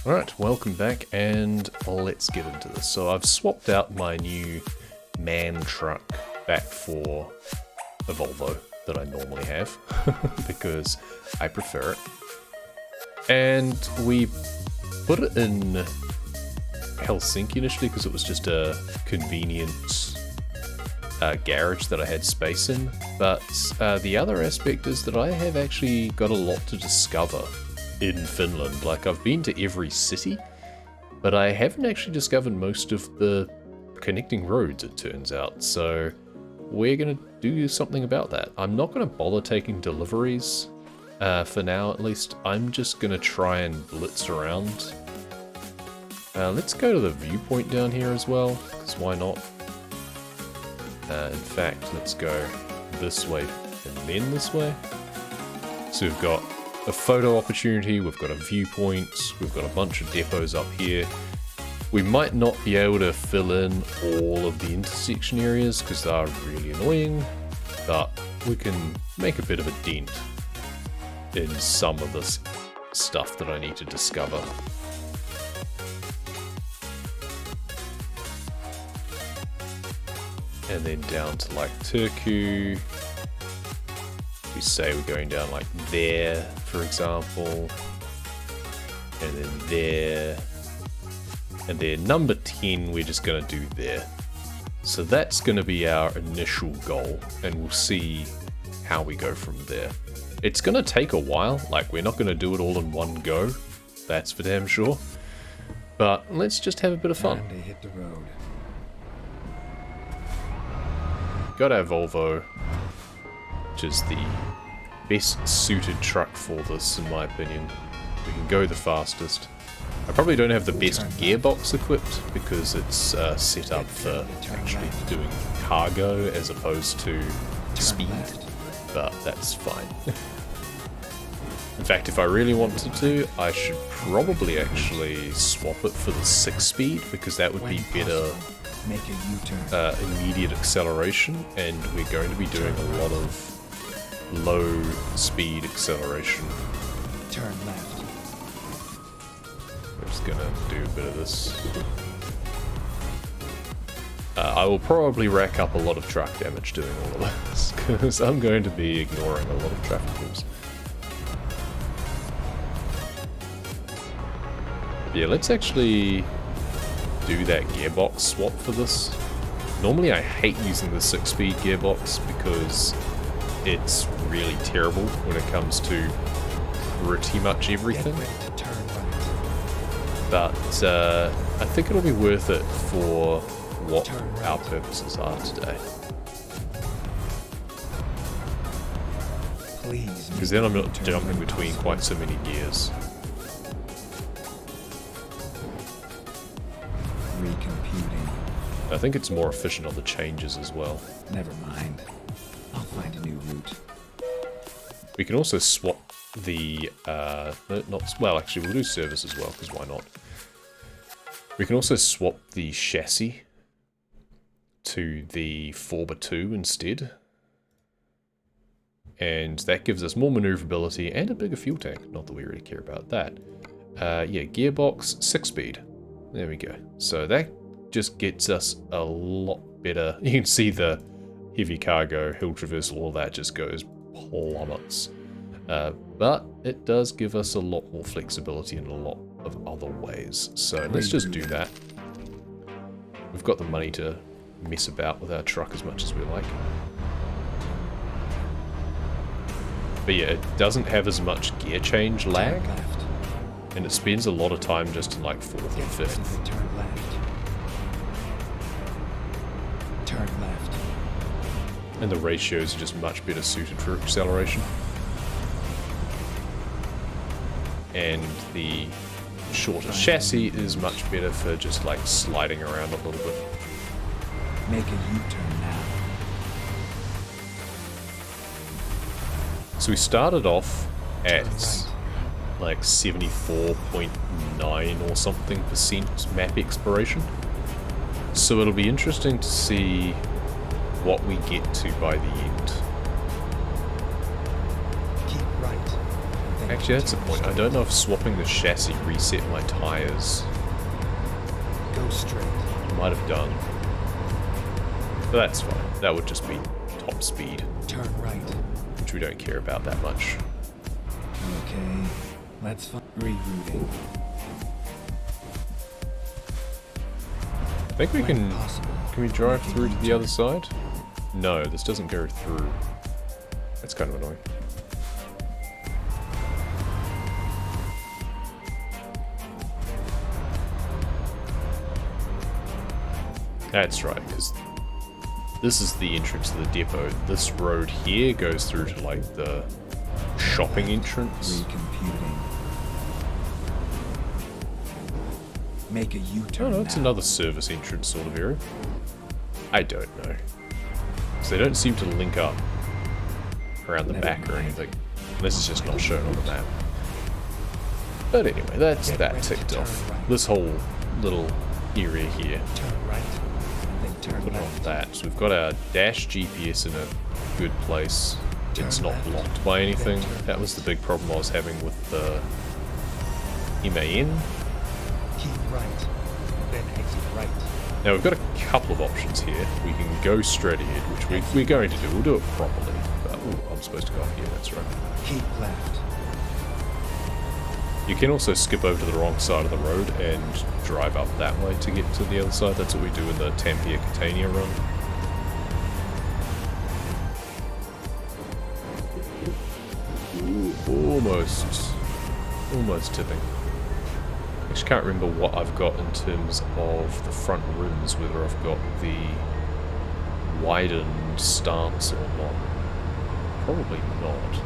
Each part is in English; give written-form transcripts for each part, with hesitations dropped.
Alright, welcome back, and let's get into this. So I've swapped out my new man truck back for the Volvo that I normally have, because I prefer it. And we put it in Helsinki initially because it was just a convenient garage that I had space in. But the other aspect is that I have actually got a lot to discover in Finland. Like, I've been to every city, but I haven't actually discovered most of the connecting roads, it turns out. So we're gonna do something about that. I'm not gonna bother taking deliveries for now, at least. I'm just gonna try and blitz around. Let's go to the viewpoint down here as well, because why not? In fact, let's go this way and then this way. So we've got a photo opportunity, we've got a viewpoint, we've got a bunch of depots up here. We might not be able to fill in all of the intersection areas because they are really annoying, but we can make a bit of a dent in some of this stuff that I need to discover. And then down to like Turku. We say we're going down like there, for example, and then there, and then number 10 we're just going to do there. So that's going to be our initial goal, and we'll see how we go from there. It's going to take a while, like we're not going to do it all in one go, that's for damn sure, but let's just have a bit of fun. Time to hit the road. Got our Volvo, which is the best suited truck for this, in my opinion. We can go the fastest. I probably don't have the best gearbox equipped because it's set up for actually doing cargo as opposed to speed, but that's fine. In fact, if I really wanted to, I should probably actually swap it for the 6-speed because that would be better. Make a U-turn. Immediate acceleration, and we're going to be doing a lot of low speed acceleration. Turn left. We're just gonna do a bit of this. I will probably rack up a lot of truck damage doing all of this, because I'm going to be ignoring a lot of traffic rules. Yeah, let's actually do that gearbox swap for this. Normally I hate using the 6-speed gearbox because it's really terrible when it comes to pretty much everything. But I think it'll be worth it for what our purposes are today. Because then I'm not jumping between quite so many gears. Recomputing. I think it's more efficient on the changes as well. Never mind. I'll find a new route. We can also swap the, well, actually we'll do service as well, because why not? We can also swap the chassis to the 4x2 instead. And that gives us more maneuverability and a bigger fuel tank. Not that we really care about that. Yeah, gearbox, 6-speed. There we go. So that just gets us a lot better. You can see the heavy cargo, hill traversal, all that just goes plummets. But it does give us a lot more flexibility in a lot of other ways. So let's just do that. We've got the money to mess about with our truck as much as we like. But yeah, it doesn't have as much gear change lag. And it spends a lot of time just in like 4th and 5th. Turn left. Turn left. And the ratios are just much better suited for acceleration. And the shorter chassis is much better for just like sliding around a little bit. Make a U-turn now. So we started off at like 74.9 or something % map exploration. So it'll be interesting to see what we get to by the end. Keep right. Actually, that's the point. I don't know if swapping the chassis reset my tires. Go straight. Might have done. But that's fine. That would just be top speed, Turn right. which we don't care about that much. Okay. Let's find rerouting. I think we When can... possible, Can we drive make a through to the U-turn. other side? No, this doesn't go through. That's kind of annoying. That's right, because this is the entrance to the depot. This road here goes through to, like, the shopping entrance. Recomputing. Make a Oh U-turn. no, it's now. another service entrance sort of area. I don't know. So they don't seem to link up around the Never back or mind. anything. Unless it's just not shown on the map. But anyway, that's Get that ready to ticked turn off. right. This whole little area here. Turn right. And then turn Put it on left. that. So we've got our dash GPS in a good place. It's Turn not left. blocked by anything. Then turn That was the big problem I was having with the MAN. Keep right. Then exit right. Now we've got a couple of options here. We can go straight ahead, which we're going to do. We'll do it properly. But ooh, I'm supposed to go up here, that's right. Keep left. You can also skip over to the wrong side of the road and drive up that way to get to the other side. That's what we do in the Tampere-Catania run. Ooh, almost tipping. Actually can't remember what I've got in terms of the front rims, whether I've got the widened stance or not. Probably not.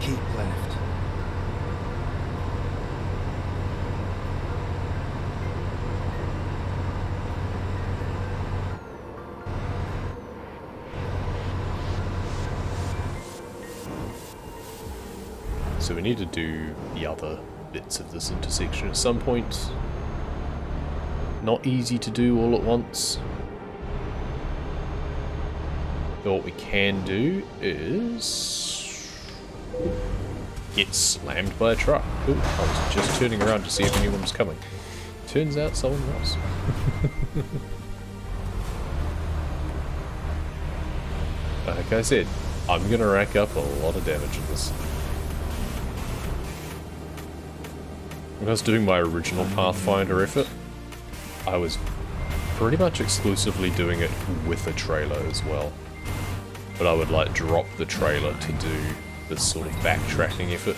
Keep left. So we need to do the other bits of this intersection at some point. Not easy to do all at once. But what we can do is get slammed by a truck. Ooh, I was just turning around to see if anyone was coming. Turns out someone was. Like I said, I'm gonna rack up a lot of damage in this. When I was doing my original Pathfinder effort, I was pretty much exclusively doing it with a trailer as well. But I would like drop the trailer to do this sort of backtracking effort.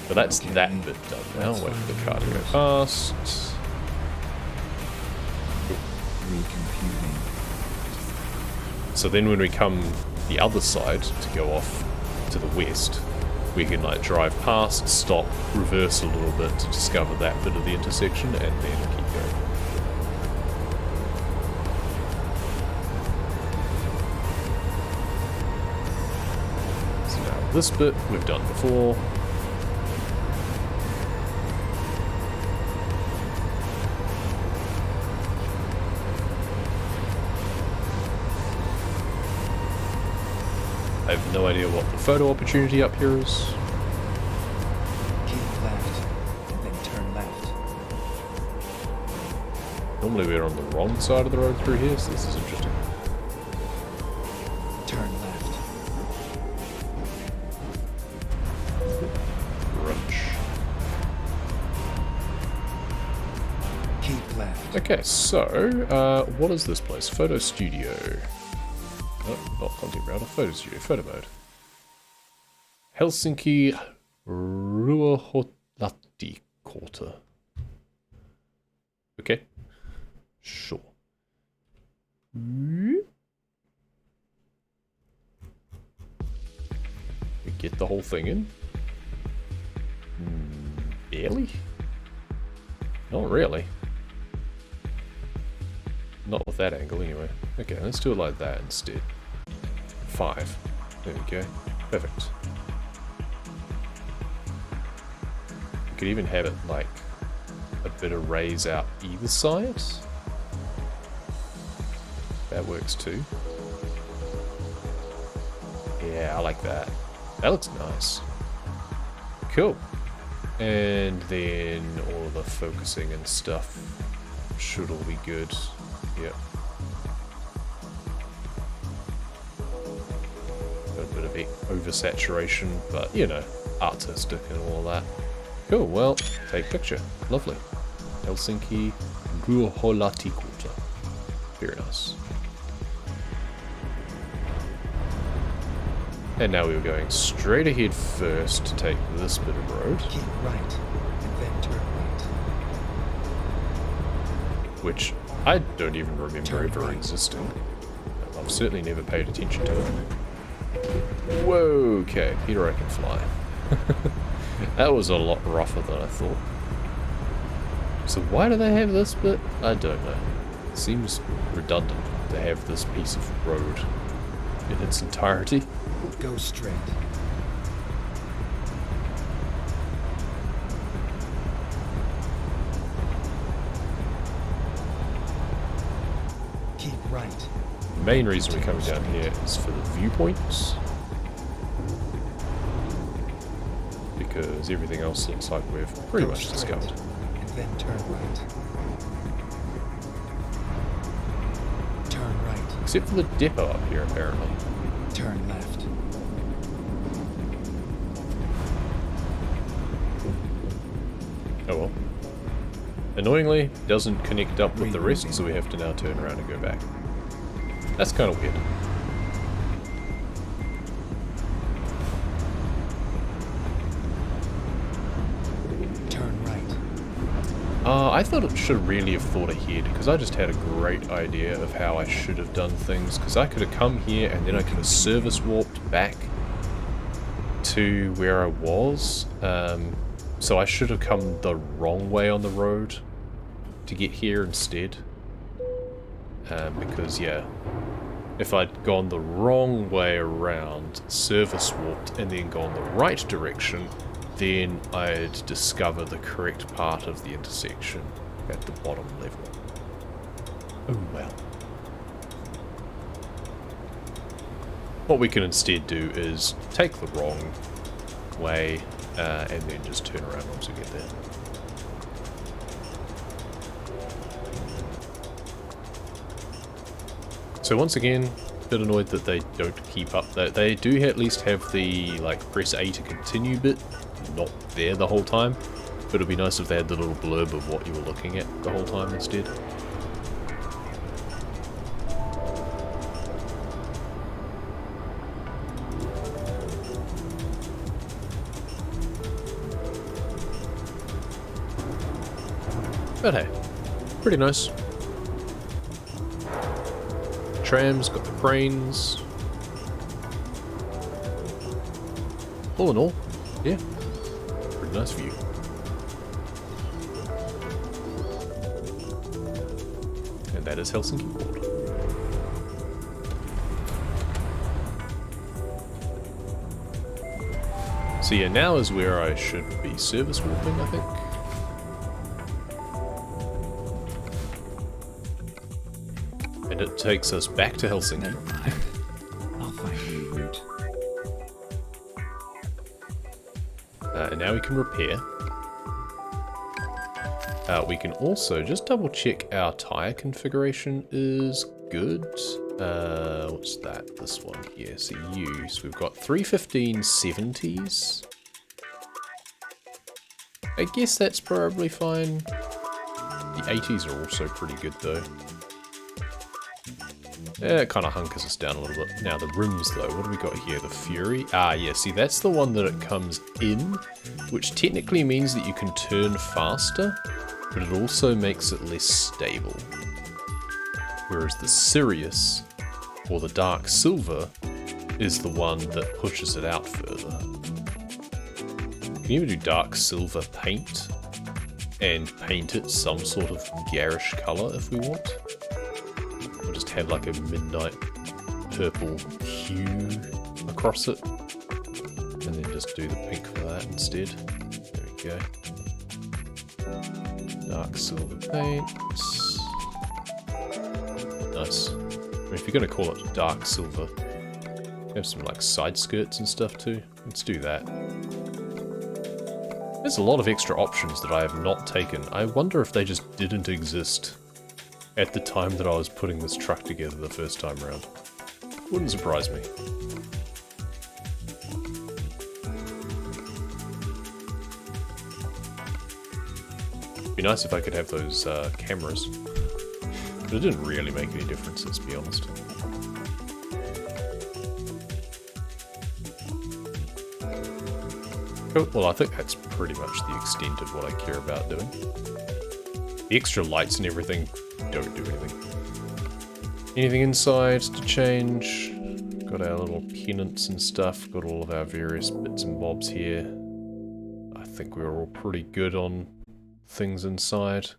But that's Okay, that bit done now. let's Wait for the find car to go the past. Recomputing. So then when we come the other side to go off to the west, we can like drive past, stop, reverse a little bit to discover that bit of the intersection, and then keep going. So now this bit we've done before. I have no idea what the photo opportunity up here is. Keep left. And then turn left. Normally we're on the wrong side of the road through here, so this is interesting. Turn left. Crunch. Keep left. Okay, so, what is this place? Photo studio. Oh, not content browser, photo studio, photo mode. Helsinki Ruoholahti quarter. Okay. Sure. We get the whole thing in? Barely? Not really. Not with that angle, anyway. Okay, let's do it like that instead. 5. There we go. Perfect. We could even have it like a bit of raise out either side. That works too. Yeah, I like that. That looks nice. Cool. And then all of the focusing and stuff should all be good. Yep. Got a bit of oversaturation, but you know, artistic and all that. Cool, well, take picture. Lovely. Helsinki Ruoholahti-kulta. Very nice. And now we were going straight ahead first to take this bit of road. Keep right, and then turn right. Which I don't even remember Turn ever right. existing. I've certainly never paid attention to it. Whoa, okay, Peter, I can fly. That was a lot rougher than I thought. So why do they have this bit? I don't know. It seems redundant to have this piece of road in its entirety. Go straight. Keep right. The main reason we're coming down here is for the viewpoints. Because everything else looks like we've pretty much discovered. And then turn right. Turn right. Except for the depot up here, apparently. Turn left. Oh well. Annoyingly, doesn't connect up with the rest, so we have to now turn around and go back. That's kind of weird. Turn right. I thought it should really have thought ahead, because I just had a great idea of how I should have done things, because I could have come here and then I could have service warped back to where I was. So I should have come the wrong way on the road to get here instead. Because, yeah, if I'd gone the wrong way around, service warped, and then gone the right direction, then I'd discover the correct part of the intersection at the bottom level. Oh well. What we can instead do is take the wrong way and then just turn around once we get there. So once again, a bit annoyed that they don't keep up that. They do at least have the like press A to continue bit not there the whole time, but it'd be nice if they had the little blurb of what you were looking at the whole time instead. But hey, pretty nice. Trams, got the cranes. All in all, yeah, pretty nice view. And that is Helsinki Port. So yeah, now is where I should be service warping, I think. And it takes us back to Helsinki. Never mind. I'll find a new route. And now we can repair. We can also just double check our tire configuration is good. What's that? This one here. So use. We've got 315/70s. I guess that's probably fine. The 80s are also pretty good though. It kind of hunkers us down a little bit. Now the rims though, what do we got here? The Fury? Ah yeah, see that's the one that it comes in, which technically means that you can turn faster, but it also makes it less stable. Whereas the Sirius, or the Dark Silver, is the one that pushes it out further. You can even do Dark Silver paint, and paint it some sort of garish colour if we want. We'll just have like a midnight purple hue across it. And then just do the pink for that instead. There we go. Dark silver paint. Nice. if you're going to call it dark silver, have some like side skirts and stuff too. Let's do that. There's a lot of extra options that I have not taken. I wonder if they just didn't exist at the time that I was putting this truck together the first time around. Wouldn't surprise me. Be nice if I could have those cameras. But it didn't really make any difference, let's be honest. Cool. Well, I think that's pretty much the extent of what I care about doing. The extra lights and everything don't do anything. Anything inside to change? Got our little pennants and stuff. Got all of our various bits and bobs here. I think we're all pretty good on things inside.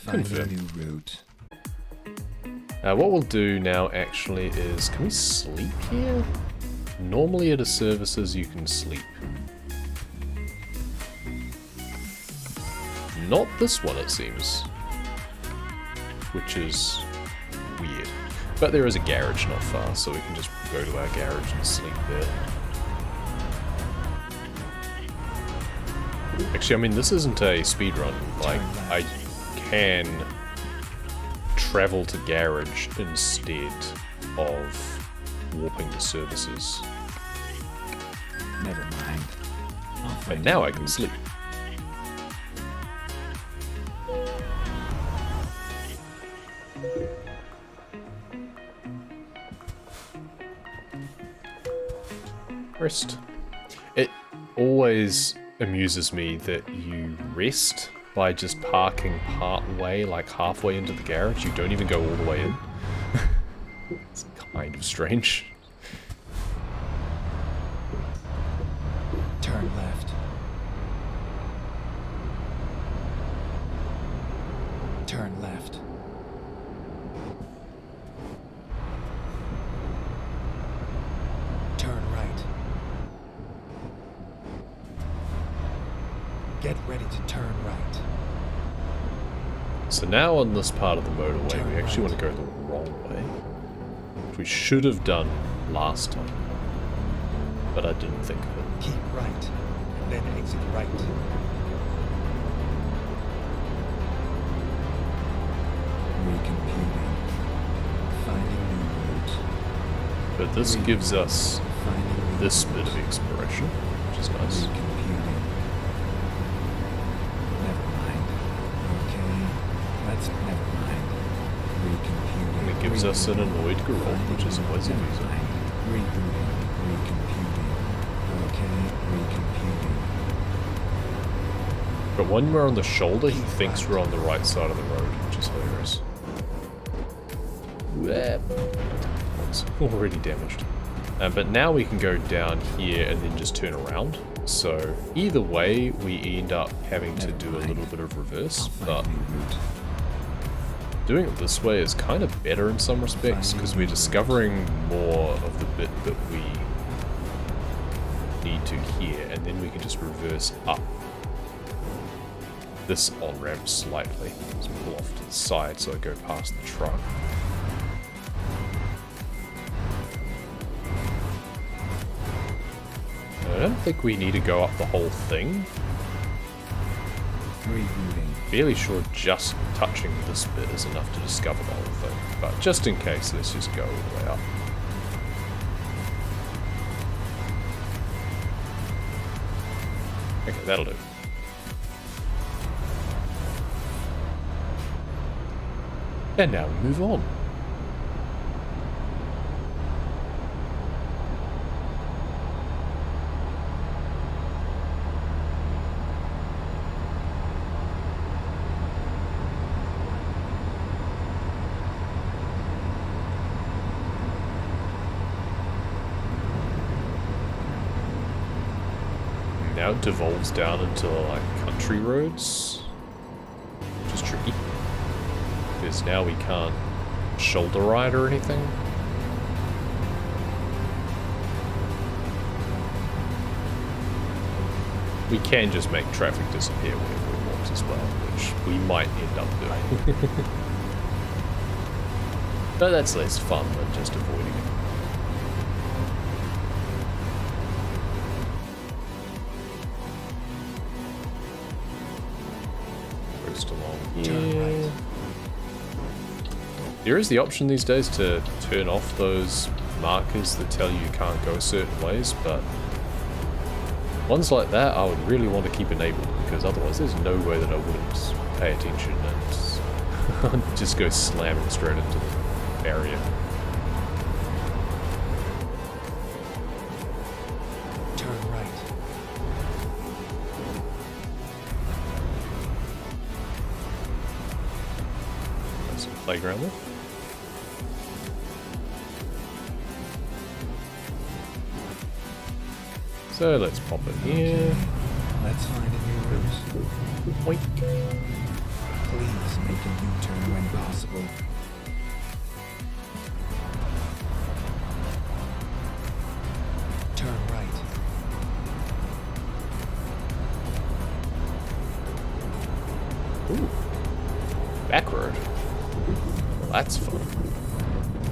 Confirm. New route. What we'll do now actually is, can we sleep here? Normally at a services you can sleep. Not this one, it seems. Which is weird. But there is a garage not far, so we can just go to our garage and sleep there. Actually, I mean, this isn't a speedrun. Like, I can travel to garage instead of warping to services. Never mind. And now I can sleep. Rest. It always amuses me that you rest by just parking part way, like halfway into the garage. You don't even go all the way in. It's kind of strange. Turn left. Turn left. Turn right. Get ready to turn right. So now on this part of the motorway, we actually want to go the wrong way. Which we should have done last time. But I didn't think of it. Keep right, and then exit right. Recomputing. Finding new route. But this gives us Finding this bit of exploration, which is nice. Recomputing. Never mind. Okay, let's never mind. Recomputing. And it gives us an annoyed girl, which is always Never amusing. mind. Rebooting. Recomputing. Okay, recomputing. But when we're on the shoulder, he thinks we're on the right side of the road, which is hilarious. It's already damaged. But now we can go down here and then just turn around. So either way, we end up having to do a little bit of reverse, but doing it this way is kind of better in some respects because we're discovering more of the bit that we need to here, and then we can just reverse up this on-ramp slightly. Just pull off to the side so I go past the truck. I don't think we need to go up the whole thing. Rebooting. Fairly sure just touching this bit is enough to discover the whole thing. But just in case, let's just go all the way up. Okay, that'll do. And now we move on. Now it devolves down into like country roads, which is tricky because now we can't shoulder ride or anything. We can just make traffic disappear whenever we want as well, which we might end up doing. But that's less fun than just avoiding it. Coast along here. There is the option these days to turn off those markers that tell you can't go certain ways, but ones like that I would really want to keep enabled, because otherwise there's no way that I wouldn't pay attention and just go slamming straight into the barrier. Turn right. There's a playground there. So let's pop it here. Let's find a new route. Boink. Please make a U-turn when possible. Turn right. Ooh. Back road. Well, that's fun.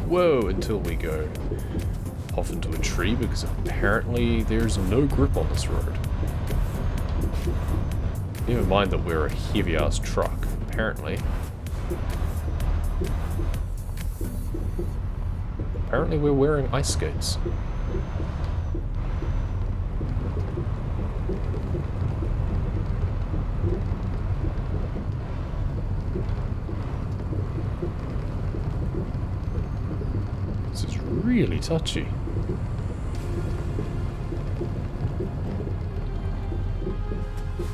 Whoa, until we go off into a tree, because apparently there's no grip on this road. Never mind that we're a heavy-ass truck, apparently. Apparently we're wearing ice skates. This is really touchy.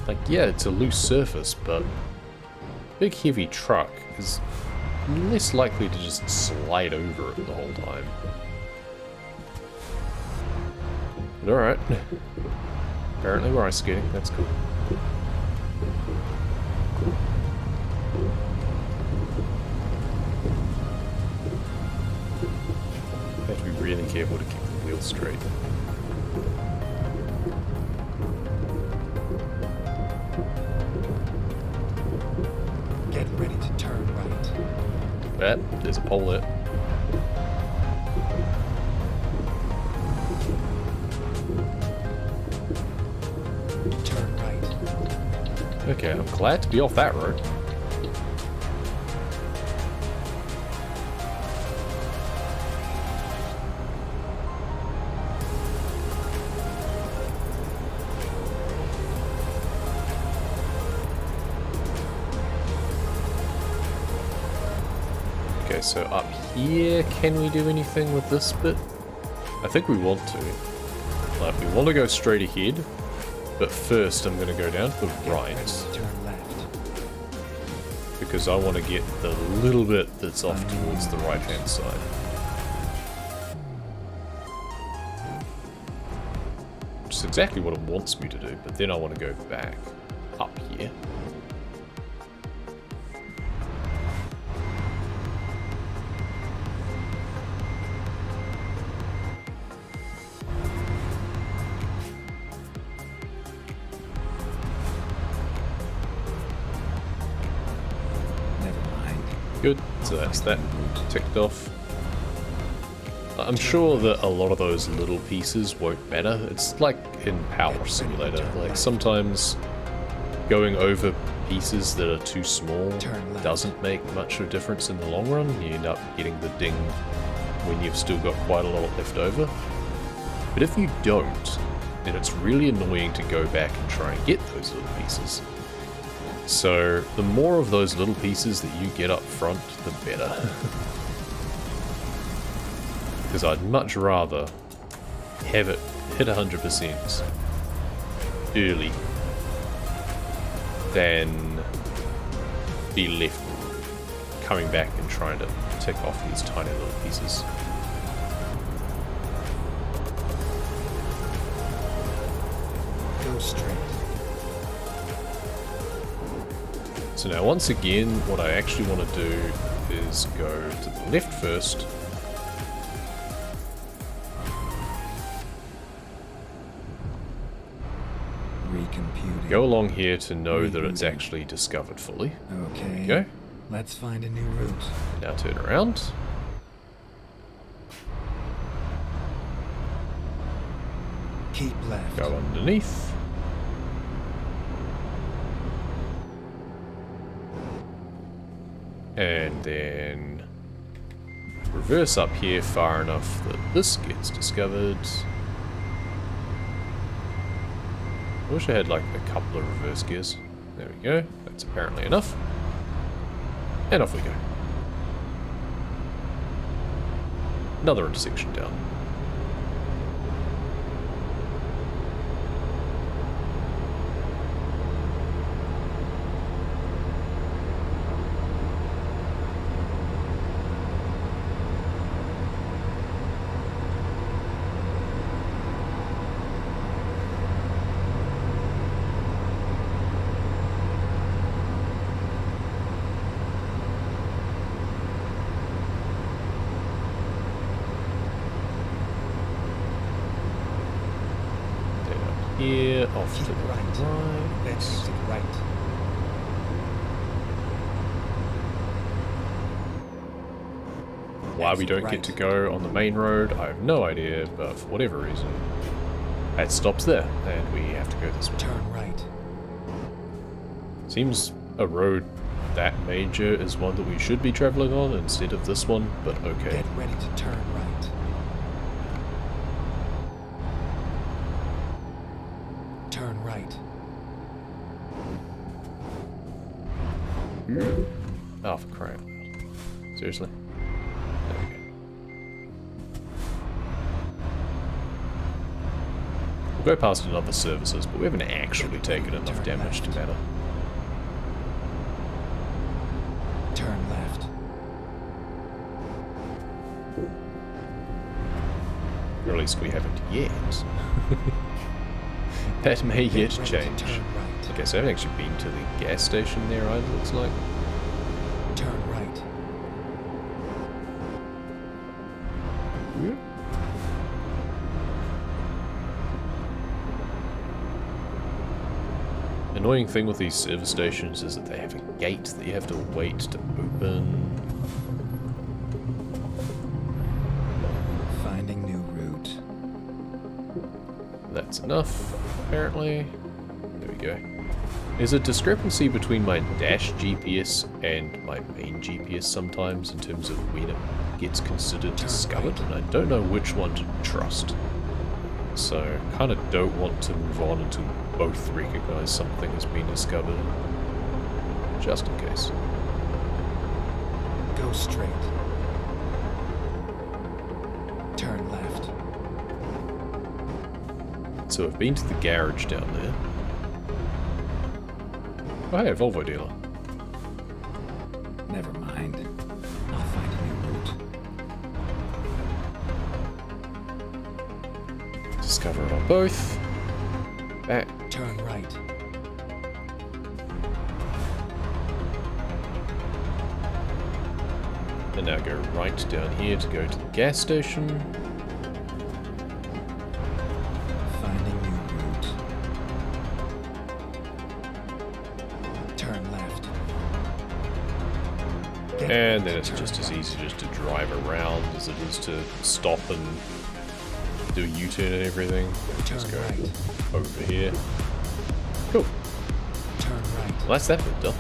Like, yeah, it's a loose surface, but a big heavy truck is less likely to just slide over it the whole time. But alright. Apparently we're ice skating, that's cool. Have to be really careful to keep the wheel straight. Get ready to turn right. There's a pole there. Turn right. Okay, I'm glad to be off that road. Okay, so up here, can we do anything with this bit? I think we want to. Like, we want to go straight ahead, but first I'm going to go down to the right, Turn left. because I want to get the little bit that's off towards the right-hand side. Which is exactly what it wants me to do, but then I want to go back up here. Good, so that's that ticked off. I'm sure that a lot of those little pieces won't matter. It's like in Power Simulator, like sometimes going over pieces that are too small doesn't make much of a difference in the long run. You end up getting the ding when you've still got quite a lot left over. But if you don't, then it's really annoying to go back and try and get those little pieces. So, the more of those little pieces that you get up front, the better. Because I'd much rather have it hit 100% early than be left coming back and trying to tick off these tiny little pieces. Go straight. So now once again, what I actually want to do is go to the left first. Recomputing. Go along here to know that it's actually discovered fully. Okay. There we go. Let's find a new route. Now turn around. Keep left. Go underneath. And then reverse up here far enough that this gets discovered. I wish I had like a couple of reverse gears. There we go. That's apparently enough. And off we go. Another intersection down. Here, off Keep to the right. Then exit right. Why we Exit don't right. get to go on the main road, I have no idea, but for whatever reason, it stops there, and we have to go this way. Turn right. Seems a road that major is one that we should be traveling on instead of this one, but okay. Get ready to turn right. Turn right. Oh, for crying out loud. Seriously? There we go. We'll go past another services, but we haven't actually taken enough damage to matter. Turn left. Or at least we haven't yet. That may yet Get ready to change. turn right. Okay, so I haven't actually been to the gas station there either, looks like. Turn right. Annoying thing with these service stations is that they have a gate that you have to wait to open. Finding new route. That's enough, apparently. There we go. There's a discrepancy between my dash GPS and my main GPS sometimes in terms of when it gets considered discovered, and I don't know which one to trust. So, kind of don't want to move on until both recognize something has been discovered. Just in case. Go straight. Turn left. So I've been to the garage down there. Oh hey, a Volvo dealer. Never mind. I'll find a new route. Discover it on both. Back. Turn right. And now go right down here to go to the gas station. Finding new route. Turn left. Get And ready then to it's turn just as right. easy just to drive around as it is to stop and do a U-turn and everything. Just Turn go right. over here. Cool. Turn right. Well, that's that bit done.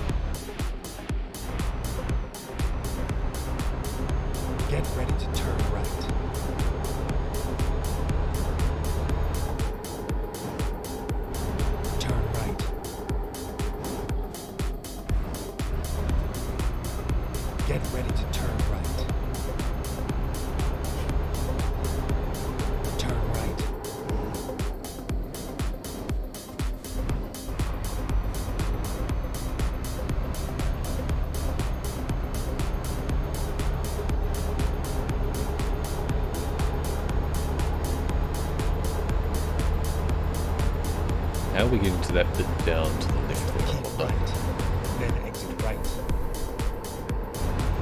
Get ready to turn right. Turn right. Get ready to turn right. Turn right. How are we getting to that bit down to the left there? I Keep wonder? right. Then exit right.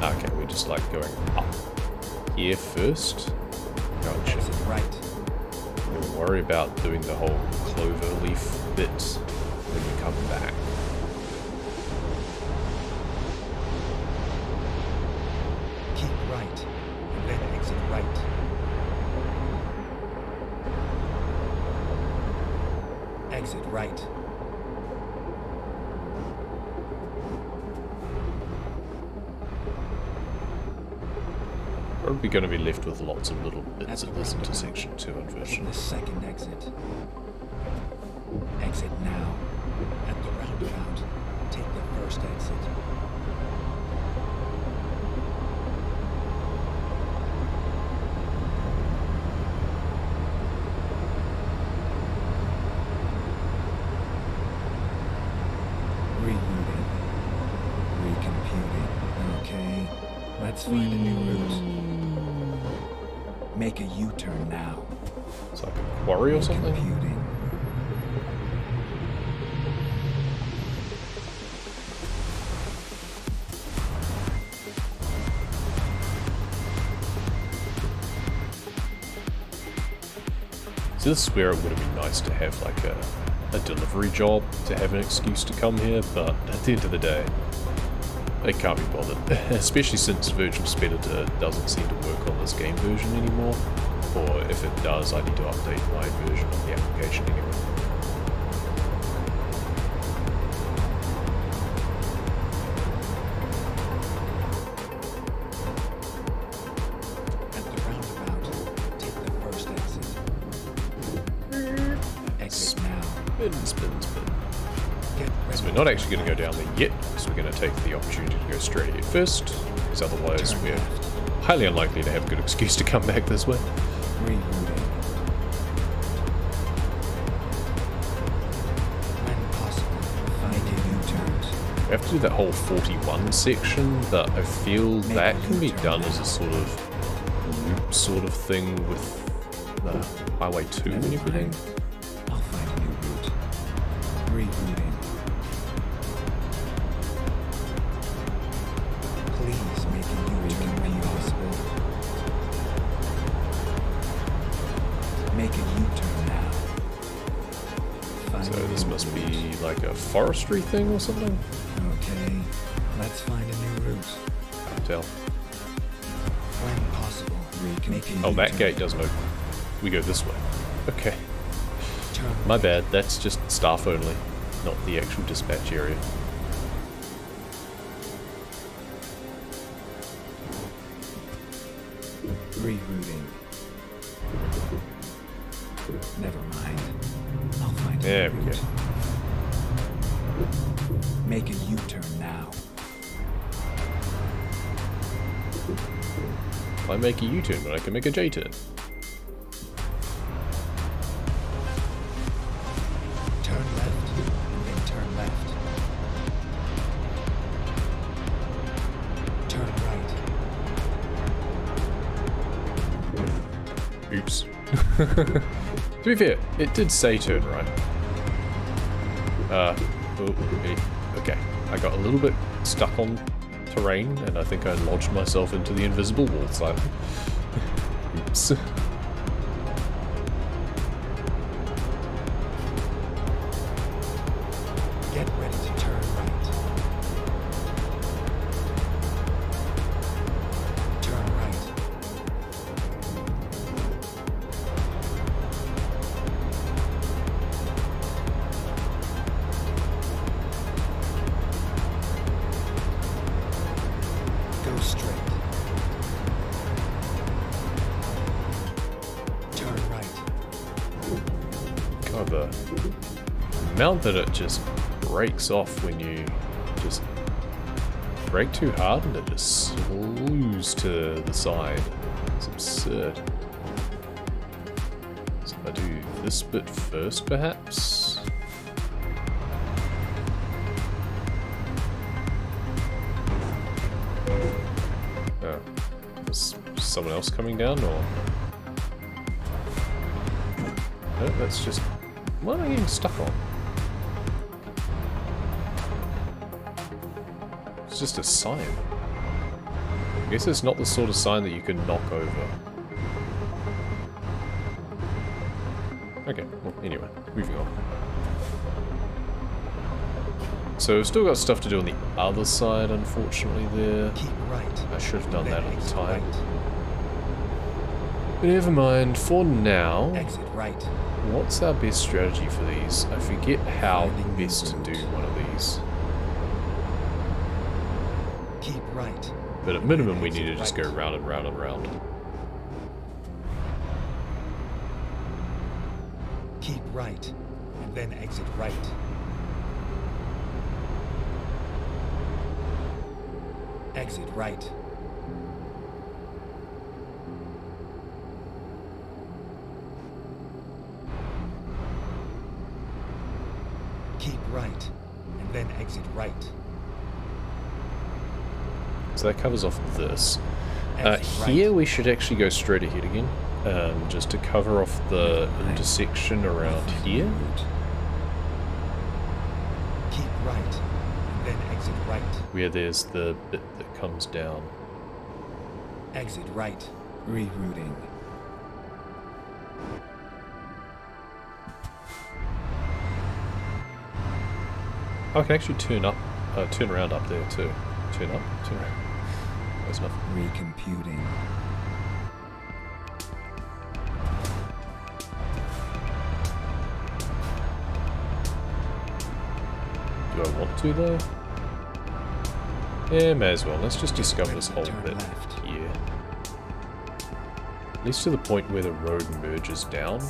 Okay, we're just like going up here first. Gotcha. Exit right. Don't worry about doing the whole clover leaf bit when we come back. Keep right. Then exit right. exit right. Probably going to be left with lots of little bits at this intersection too, unfortunately. The second exit. Exit now. At the roundabout, take the first exit. Rerouting. Recomputing. Okay. Let's find a new route. Make a U-turn now. It's like a quarry or something? Computing. So this is where it would have been nice to have like a delivery job to have an excuse to come here, but at the end of the day, I can't be bothered. Especially since Virtual Speditor doesn't seem to work on this game version anymore. Or if it does, I need to update my version of the application anyway. At the roundabout, take the first exit. Exit now. Spin, spin, spin. Get ready. So we're not actually going to go down there yet, so we're going to take the opportunity to go straight ahead first, because otherwise Turn we're left. highly unlikely to have a good excuse to come back this way. Rerouting. When possible, find a U-turns. We have to do that whole 41 section, but I feel Make that a can be U-turn done now. as a sort of loop sort of thing with the Highway 2 and Never everything. mind. I'll find a new route. Rerouting. Please make a U-turn when possible. Make a U-turn now. Find So a this new must be route. like a forestry thing or something? Okay, let's find a new route. Can't tell. When possible, make a Oh, that U-turn. gate doesn't open. We go this way. Okay. Turn My bad, that's just staff only, not the actual dispatch area. rerouting. Never mind. I'll find a There new we go. route. Make a U-turn now. I make a U-turn, but I can make a J-turn. Turn left, and then turn left. Turn right. Oops. To be fair, it did say turn right. Okay. I got a little bit stuck on terrain, and I think I lodged myself into the invisible wall slightly. Oops. Get ready to turn right. Turn right. Go straight. Turn right. God, the amount that it just breaks off when you just brake too hard and it just slews to the side. It's absurd. So if I do this bit first, perhaps? Oh, is someone else coming down, or? No, that's just... What am I getting stuck on? It's just a sign. I guess it's not the sort of sign that you can knock over. Okay, well, anyway, moving on. So we've still got stuff to do on the other side, unfortunately, there. Keep right. I should have done that Then at the exit time. right. But never mind, for now, Exit right. what's our best strategy for these? I forget how best to do one of these. Keep right. But at minimum, we need to just go round and round and round. Keep right, and then exit right. Exit right. Keep right, and then exit right. So that covers off this. Exit right. Here we should actually go straight ahead again, just to cover off the intersection around here. Keep right, and then exit right. Where there's the bit that comes down. Exit right. Rerouting. Oh, I can actually turn around up there too. Turn up, turn around. Close enough. Recomputing. Do I want to though? Yeah, may as well. Let's just discover this whole bit here. At least to the point where the road merges down.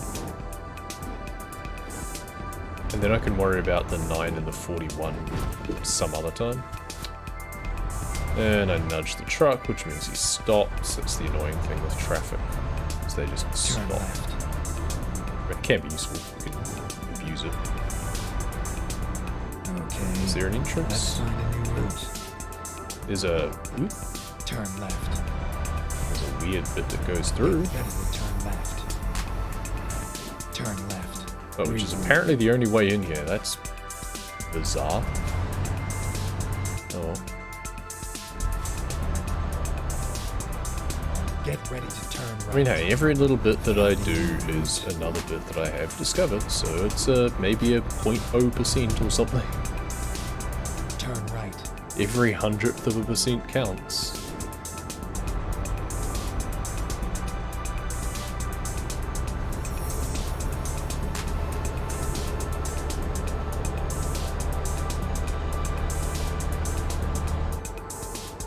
And then I can worry about the 9 and the 41 some other time. And I nudge the truck, which means he stops. That's the annoying thing with traffic, is they just stop. It can be useful. You can abuse it. Okay. Is there an Let's entrance? find a new route. There's a... Oop, Turn left. there's a weird bit that goes through. Get ready to turn left. Turn left. Oh, which is apparently the only way in here. That's bizarre. Oh. Get ready to turn right. I mean, hey, every little bit that I do is another bit that I have discovered, so it's maybe a 0.0% or something. Turn right. Every 100th of a percent counts.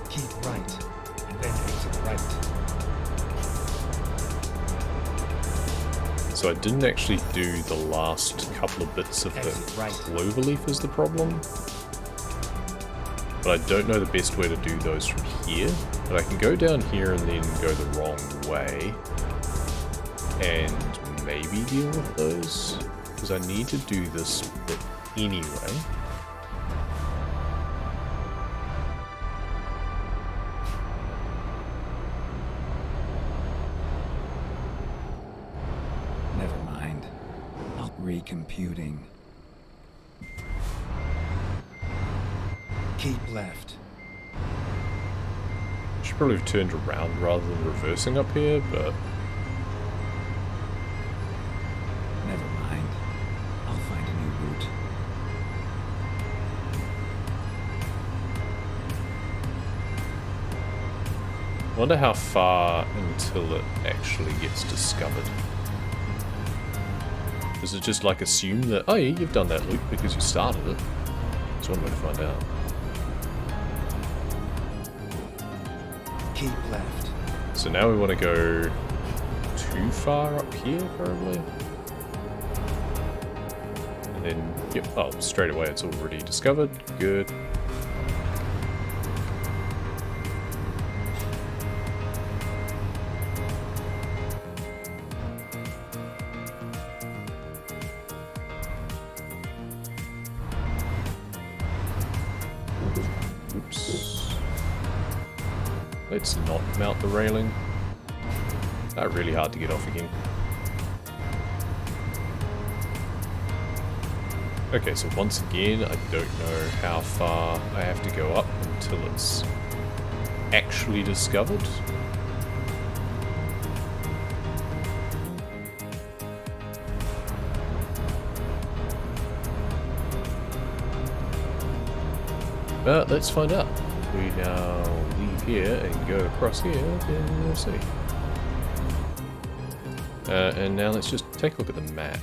Keep right, and then exit right. So I didn't actually do the last couple of bits of the Exit right. cloverleaf is the problem. But I don't know the best way to do those from here. But I can go down here and then go the wrong way. And maybe deal with those. Because I need to do this bit anyway. Never mind. Recomputing. Keep left. Should probably have turned around rather than reversing up here, but Never mind. I'll find a new route. I wonder how far until it actually gets discovered. Does it just like assume that, oh yeah, you've done that loop because you started it? That's one way to find out. Keep left. So now we want to go too far up here, probably. And then, yep, oh, straight away it's already discovered. Good. Oops. Let's not mount the railing. Really hard to get off again. Okay, so once again, I don't know how far I have to go up until it's actually discovered. But let's find out. We now leave here and go across here, then we'll see. And now let's just take a look at the map.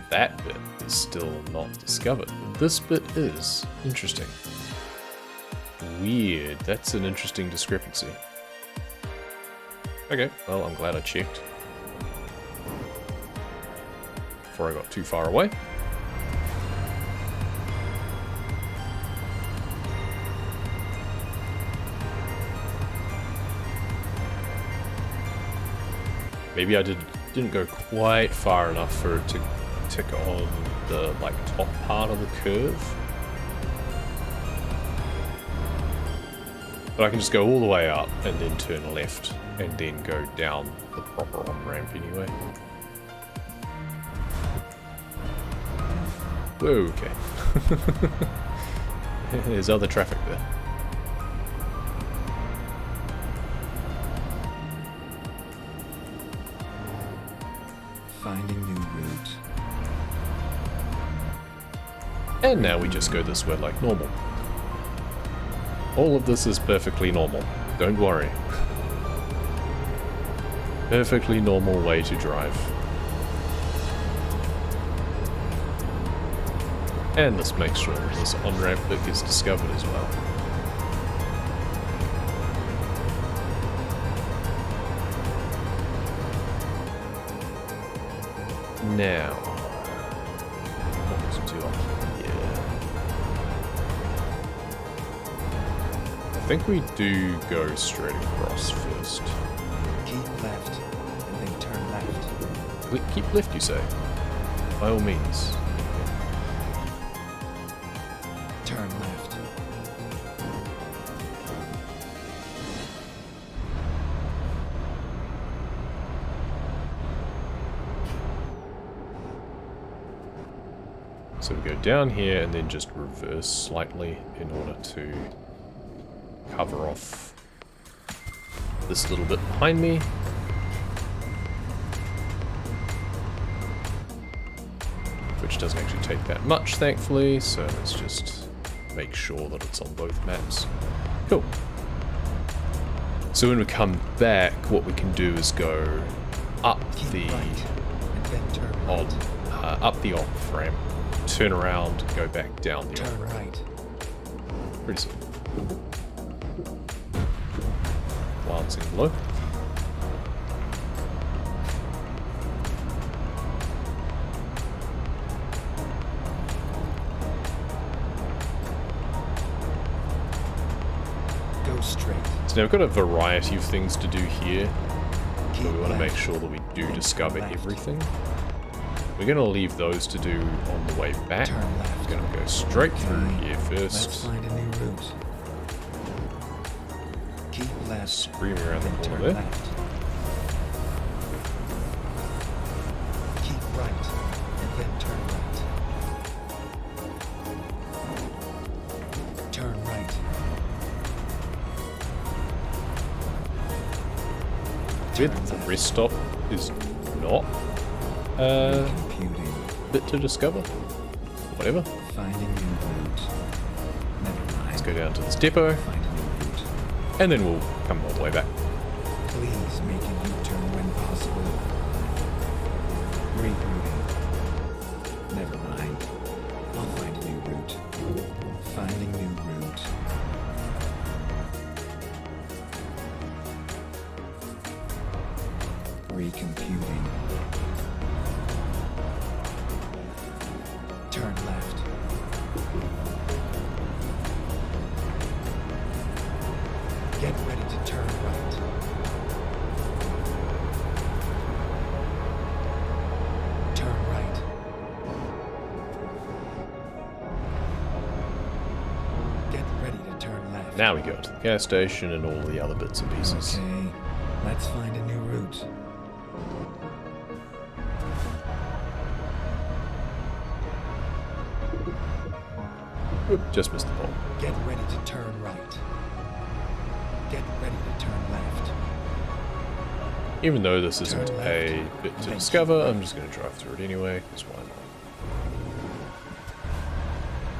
That bit is still not discovered. This bit is. Interesting. Weird. That's an interesting discrepancy. Okay, well, I'm glad I checked before I got too far away. Maybe I didn't go quite far enough for it to tick on the top part of the curve. But I can just go all the way up and then turn left and then go down the proper on-ramp anyway. Whoa, okay. There's other traffic there. Finding new route. And now we just go this way like normal. All of this is perfectly normal. Don't worry. Perfectly normal way to drive. And this makes sure this on-ramp bit gets discovered as well. Now, what to do up here? I think we do go straight across first. Keep left, and then turn left. Keep left, you say? By all means. Turn left. So we go down here and then just reverse slightly in order to cover off this little bit behind me. Which doesn't actually take that much, thankfully, so let's just make sure that it's on both maps. Cool. So when we come back, what we can do is go up the up the off ramp, turn around, go back down the Turn on ramp. right. Pretty simple. Glancing below. Go straight. So now we've got a variety of things to do here, Keep but we want to make left. sure that we do Then discover turn left. everything. We're going to leave those to do on the way back. Turn left. We're going to go straight through Okay, here Let's first. find a new route. Keep left. Scream around the then corner turn there. left. Keep right, and then turn right. Turn right. With Turn the left. rest stop is not a Computing. bit to discover. Whatever. Finding new route. Never mind. Let's go down to this depot, Find a new route. and then we'll come all the way back. Please make a U-turn when possible. Rerouting. Never mind. I'll find a new route. Finding new route. Recomputing. Turn left. Get ready to turn right. Turn right. Get ready to turn left. Now we go to the gas station and all the other bits and pieces. Okay, let's find a new route. Oop, just missed the ball. Get ready to turn right. Get ready to turn left. Even though this isn't Turn a left, bit to then discover, keep I'm just going to drive through it anyway, because why not?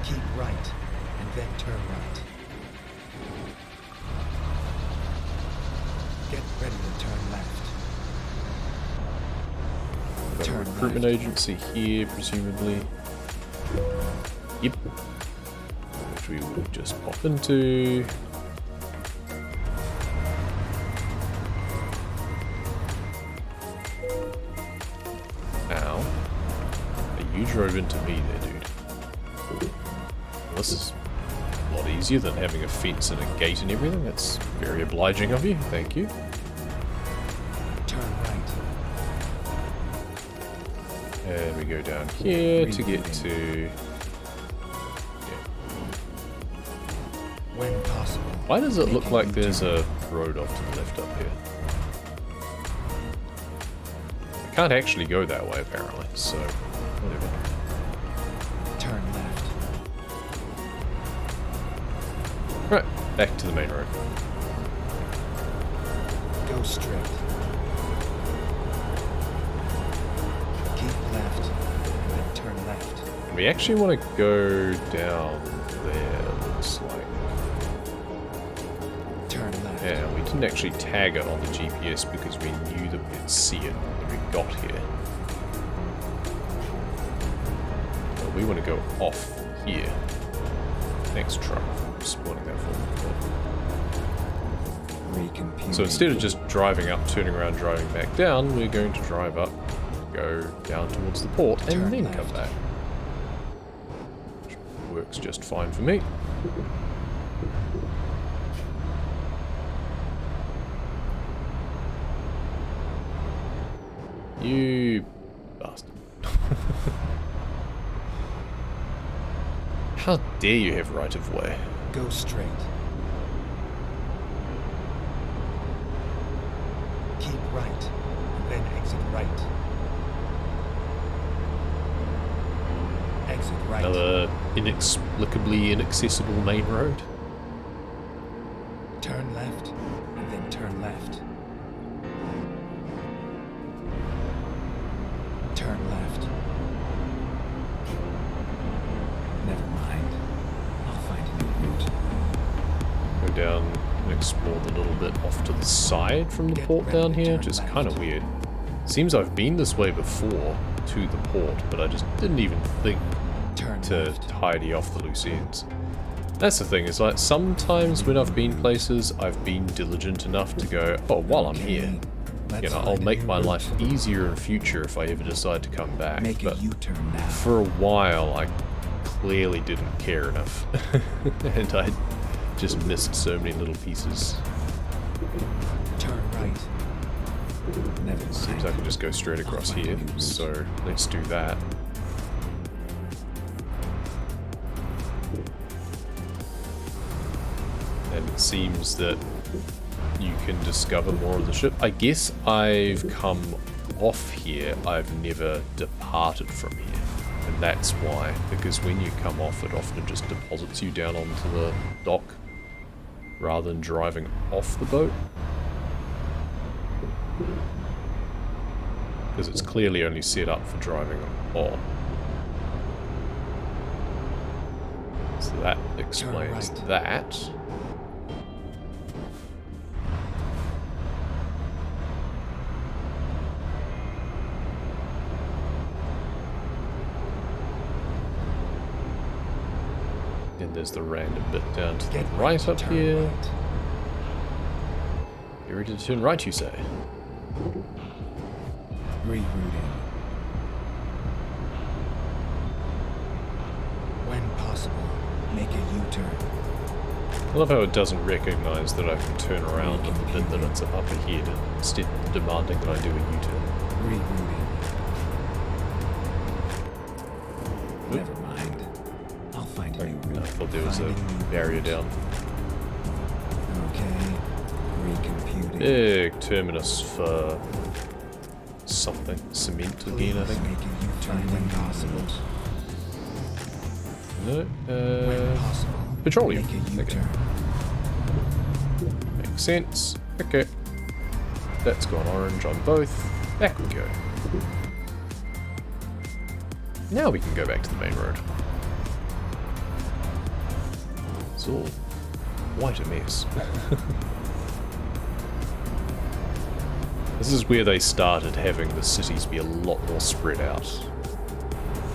Keep right, and then turn right. got a Turn recruitment left. agency here, presumably. Yep. Which we will just pop into. Ow. You drove into me there, dude. This is a lot easier than having a fence and a gate and everything. That's very obliging of you. Thank you. Turn right. And we go down here to get to... When possible. Why does it make look a like there's U-turn. a road off to the left up here? I can't actually go that way apparently, so whatever. Turn left. Right, back to the main road. Go straight. Keep left. And then turn left. We actually want to go down there, looks like. Turn left. Yeah, we didn't actually tag it on the GPS because we knew that we'd see it when we got here. But we want to go off here. Thanks, truck, for spawning that for me. Recomputing. So instead of just driving up, turning around, driving back down, we're going to drive up, go down towards the port, and Turn then left. come back. Which works just fine for me. You bastard. How dare you have right of way? Go straight. Keep right. And then exit right. Exit right. Another inexplicably inaccessible main road. Turn left. And then turn left. Turn left. Never mind. I'll find a new route. Go down and explore the little bit off to the side from the Get port ready down to here, turn which is left. kind of weird. Seems I've been this way before to the port, but I just didn't even think Turn to left. tidy off the loose ends. That's the thing, is like sometimes when I've been places, I've been diligent enough to go, oh, while I'm here, Let's you know, I'll find a make new my route. life easier in future if I ever decide to come back. Make a But U-turn now. for a while, I clearly didn't care enough. And I just missed so many little pieces. Turn right. Never mind. Seems I can just go straight across find a here, new route. so let's do that. And it seems that you can discover more of the ship. I guess I've come off here, I've never departed from here. And that's why, because when you come off, it often just deposits you down onto the dock rather than driving off the boat. Because it's clearly only set up for driving on. So that explains right. that. Then there's the random bit down to the Get right up turn here. right. You're ready to turn right, you say? Rerouting. When possible, make a U-turn. I love how it doesn't recognize that I can turn around in the bit that it's up ahead, instead demanding that I do a U-turn. Rerouting. Oop. Never mind. I'll find a new I route. thought there was a Finding new barrier route. down. Okay. Recomputing. Big terminus for something. Cement again, I Please think. make a U-turn when possible. No, When possible, petroleum. make a Okay. U-turn. Makes sense. Okay. That's gone orange on both. Back we go. Now we can go back to the main road. It's all quite a mess. This is where they started having the cities be a lot more spread out.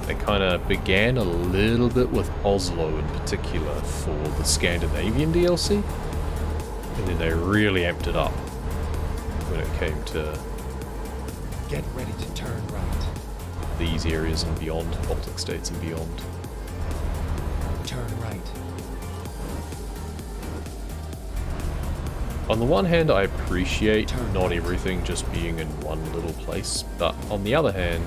They kind of began a little bit with Oslo in particular for the Scandinavian DLC, and then they really amped it up when it came to Get ready to turn right. these areas and beyond, Baltic states and beyond. Turn right. On the one hand, I appreciate not everything just being in one little place, but on the other hand,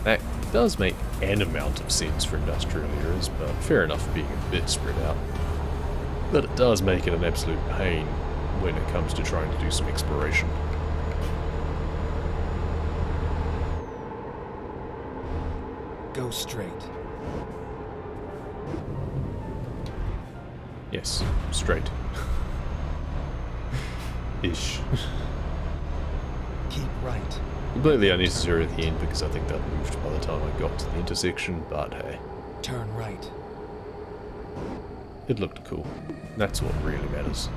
that does make an amount of sense for industrial areas, but fair enough being a bit spread out. But it does make it an absolute pain when it comes to trying to do some exploration. Go straight. Yes, straight. Ish. Keep right. Completely unnecessary at the end because I think that moved by the time I got to the intersection, but hey, Turn right. it looked cool. That's what really matters.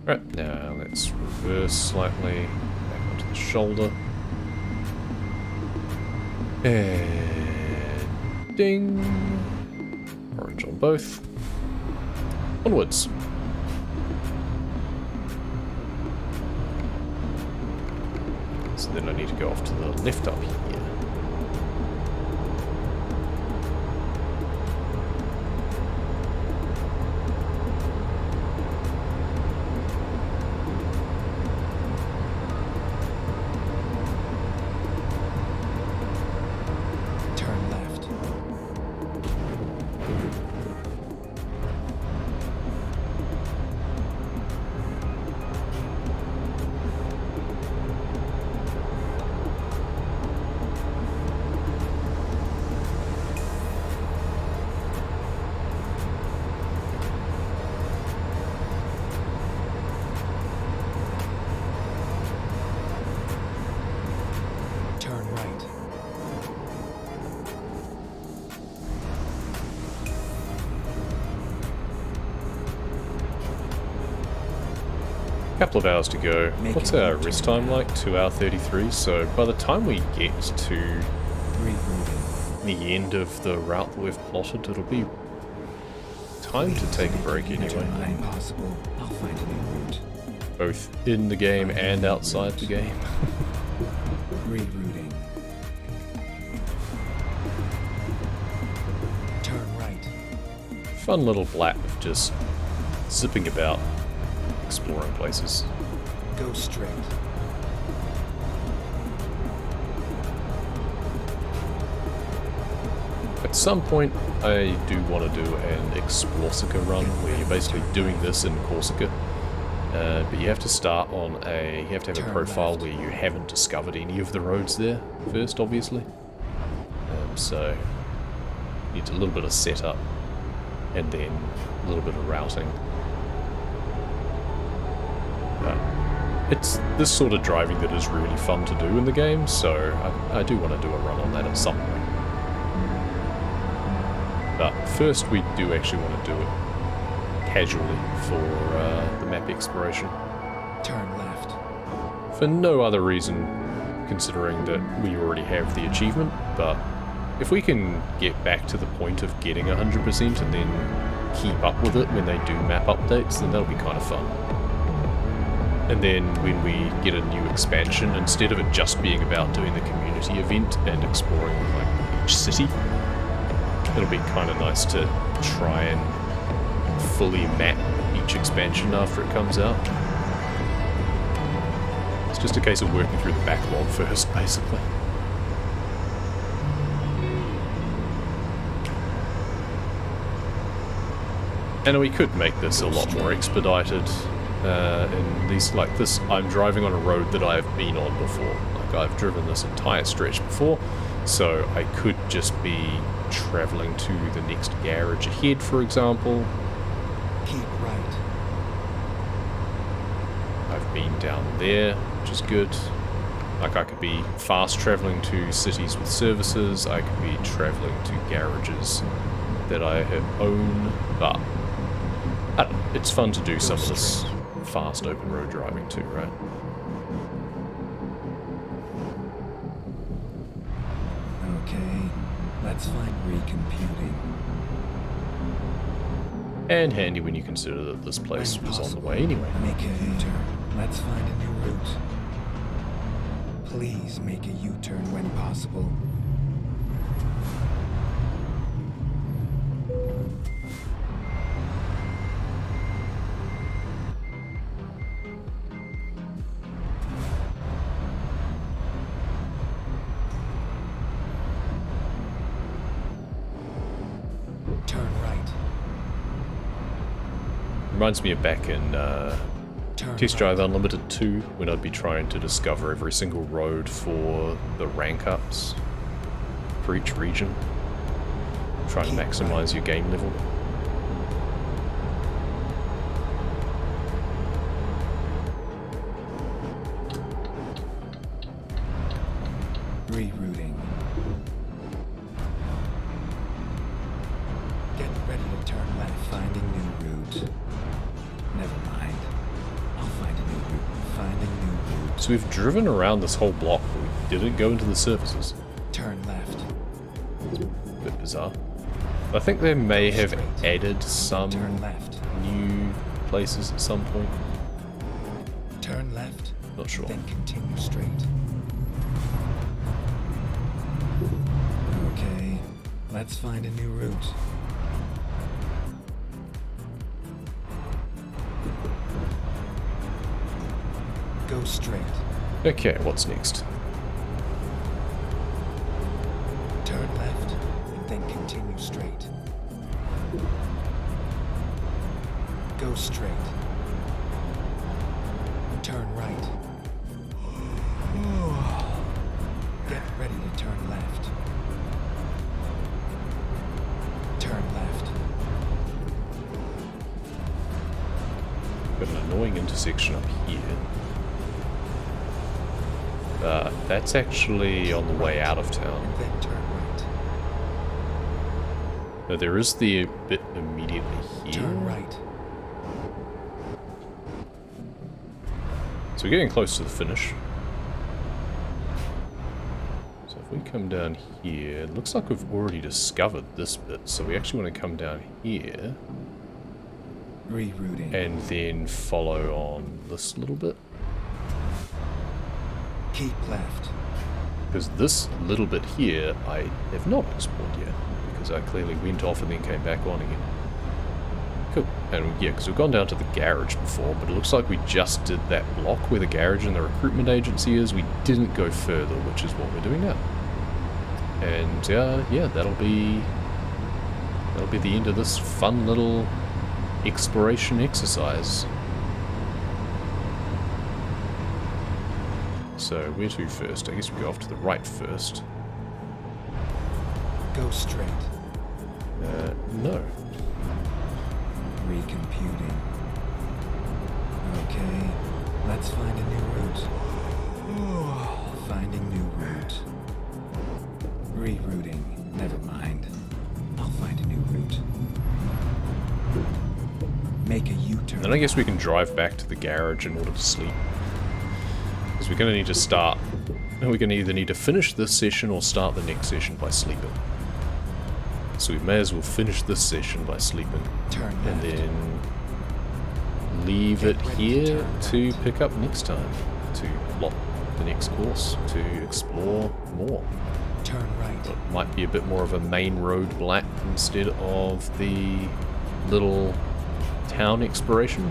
Right, now let's reverse slightly, back onto the shoulder. And ding! Orange on both. Onwards. So then I need to go off to the left up here. Turn left. Turn right. Couple of hours to go. Make What's it our one rest turn time like? 2 hour 33. So by the time we get to Rerouting. the end of the route that we've plotted, it'll be time to take a break anyway. Impossible. I'll find a new route. Both in the game and outside the game. Rerouting. Turn right. Fun little blat of just zipping about, exploring places. Go straight. At some point, I do want to do an Explorsica run where you're basically doing this in Corsica. But you have to start on you have to have a Turn profile left. where you haven't discovered any of the roads there first, obviously. So, needs a little bit of setup, and then a little bit of routing. But it's this sort of driving that is really fun to do in the game, so I do want to do a run on that at some point. But first we do actually want to do it casually for the map exploration. Turn left. For no other reason, considering that we already have the achievement, but if we can get back to the point of getting 100% and then keep up with it when they do map updates, then that'll be kind of fun. And then when we get a new expansion, instead of it just being about doing the community event and exploring like each city, it'll be kind of nice to try and fully map each expansion after it comes out. It's just a case of working through the backlog first, basically. And we could make this a lot more expedited. In these, like this, I'm driving on a road that I've been on before. Like I've driven this entire stretch before, so I could just be traveling to the next garage ahead, for example. Keep right. I've been down there, which is good. Like, I could be fast traveling to cities with services, I could be traveling to garages that I own, but I don't know, it's fun to do some of this fast open road driving too, right? Okay, let's find recomputing. And handy when you consider that this place was on the way anyway. Make a U-turn. Let's find a new route. Please make a U-turn when possible. Turn right. Reminds me of back in Test Drive Unlimited 2, when I'd be trying to discover every single road for the rank ups for each region. Trying to maximize your game level. Rerouting. Get ready to turn left. Finding new route. Never mind. I'll find a new route. Finding new route. So we've driven around this whole block, but we didn't go into the services. Turn left. A bit bizarre. I think they may have added some Turn left. new places at some point. Turn left. Not sure. Then continue straight. Okay, let's find a new route. Go straight. Okay, what's next? Turn left, and then continue straight. Go straight. Turn right. Get ready to turn left. Turn left. Got an annoying intersection up here. That's actually on the way out of town. And then turn right. No, there is the bit immediately here. Turn right. So we're getting close to the finish. So if we come down here, it looks like we've already discovered this bit. So we actually want to come down here Rerouting. and then follow on this little bit. Keep left. Because this little bit here, I have not explored yet. Because I clearly went off and then came back on again. Cool. And yeah, because we've gone down to the garage before, but it looks like we just did that block where the garage and the recruitment agency is. We didn't go further, which is what we're doing now. And yeah, that'll be the end of this fun little exploration exercise. So where to first? I guess we go off to the right first. Go straight. No. Recomputing. Okay, let's find a new route. Finding new route. Rerouting. Never mind. I'll find a new route. Make a U-turn. Then I guess we can drive back to the garage in order to sleep. Because we're going to need to start... We're going to either need to finish this session or start the next session by sleeping. So we may as well finish this session by sleeping. Turn And left. then leave it here to pick up next time. To plot the next course. To explore more. Turn right. It might be a bit more of a main road black instead of the little town exploration.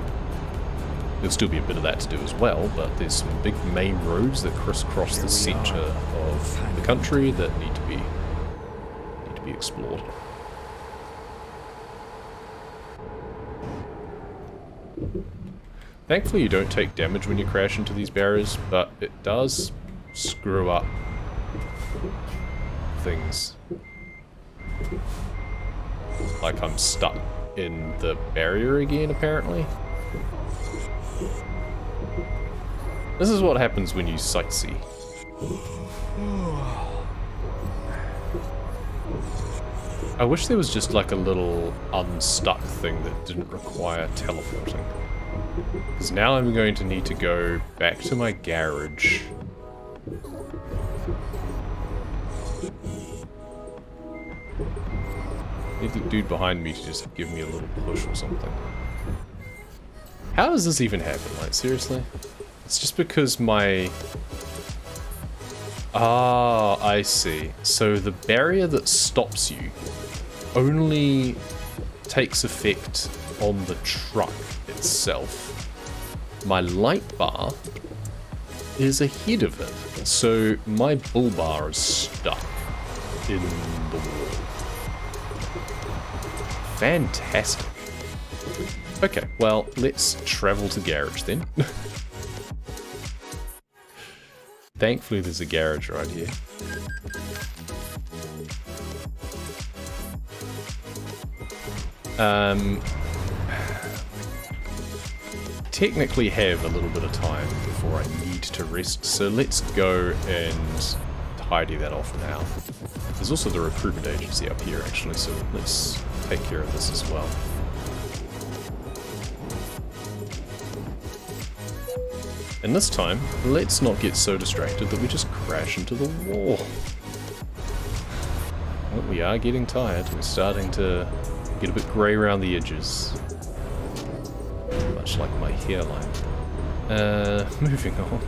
There'll still be a bit of that to do as well, but there's some big main roads that crisscross the center of the country that need to be explored. Thankfully you don't take damage when you crash into these barriers, but it does screw up things. Like I'm stuck in the barrier again, apparently. This is what happens when you sightsee. I wish there was just like a little unstuck thing that didn't require teleporting. Because now I'm going to need to go back to my garage. Need the dude behind me to just give me a little push or something. How does this even happen? Like, seriously? It's just because my... Ah, I see. So the barrier that stops you only takes effect on the truck itself. My light bar is ahead of it, so my bull bar is stuck in the wall. Fantastic. Okay, well, let's travel to garage then. Thankfully there's a garage right here. Technically have a little bit of time before I need to rest, so let's go and tidy that off now. There's also the recruitment agency up here actually, so let's take care of this as well. And this time, let's not get so distracted that we just crash into the wall. Well, we are getting tired. We're starting to get a bit grey around the edges. Much like my hairline. Moving on.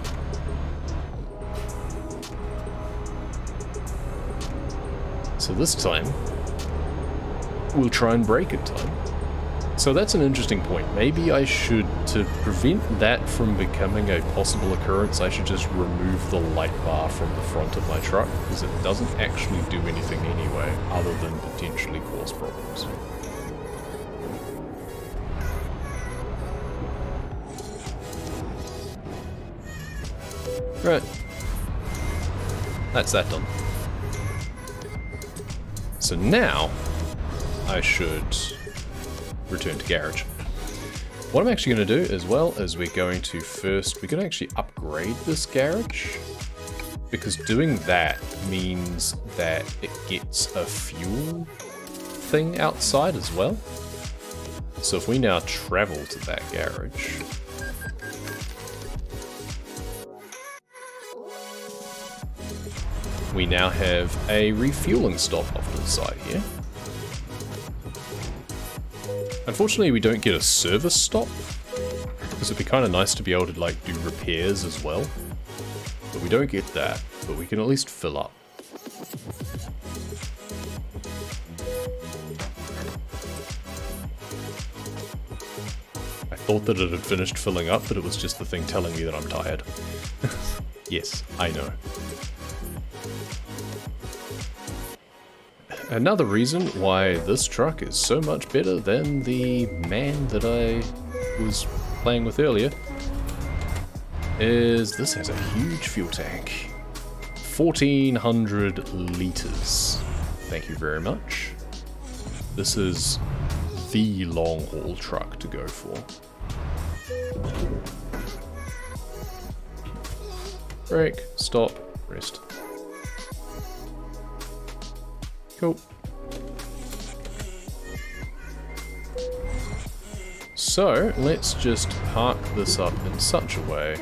So this time, we'll try and brake in time. So that's an interesting point. Maybe I should, to prevent that from becoming a possible occurrence, I should just remove the light bar from the front of my truck, because it doesn't actually do anything anyway, other than potentially cause problems. Right. That's that done. So now, I should return to garage. What I'm actually going to do as well is we're going to actually upgrade this garage, because doing that means that it gets a fuel thing outside as well. So if we now travel to that garage, we now have a refueling stop off to the side here. Unfortunately, we don't get a service stop, because it'd be kind of nice to be able to like do repairs as well. But we don't get that, but we can at least fill up. I thought that it had finished filling up, but it was just the thing telling me that I'm tired. Yes, I know. Another reason why this truck is so much better than the man that I was playing with earlier is this has a huge fuel tank. 1,400 litres. Thank you very much. This is the long haul truck to go for. Brake, stop, rest. Cool. So, let's just park this up in such a way.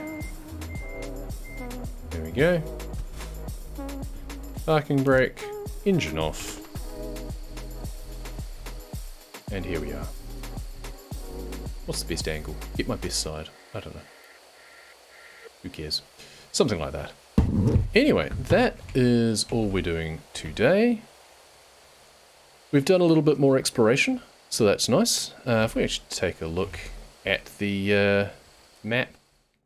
There we go. Parking brake, engine off. And here we are. What's the best angle? Get my best side. I don't know. Who cares? Something like that. Anyway, that is all we're doing today. We've done a little bit more exploration, so that's nice. If we actually take a look at the map,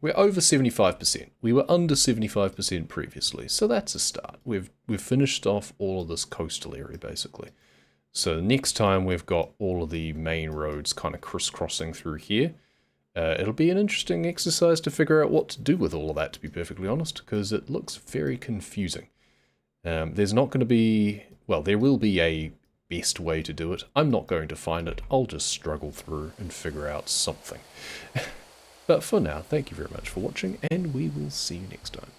we're over 75%. We were under 75% previously, so that's a start. We've finished off all of this coastal area, basically. So next time we've got all of the main roads kind of crisscrossing through here. It'll be an interesting exercise to figure out what to do with all of that, to be perfectly honest, because it looks very confusing. There's not going to be... Well, there will be a best way to do it. I'm not going to find it. I'll just struggle through and figure out something. But for now, thank you very much for watching, and we will see you next time.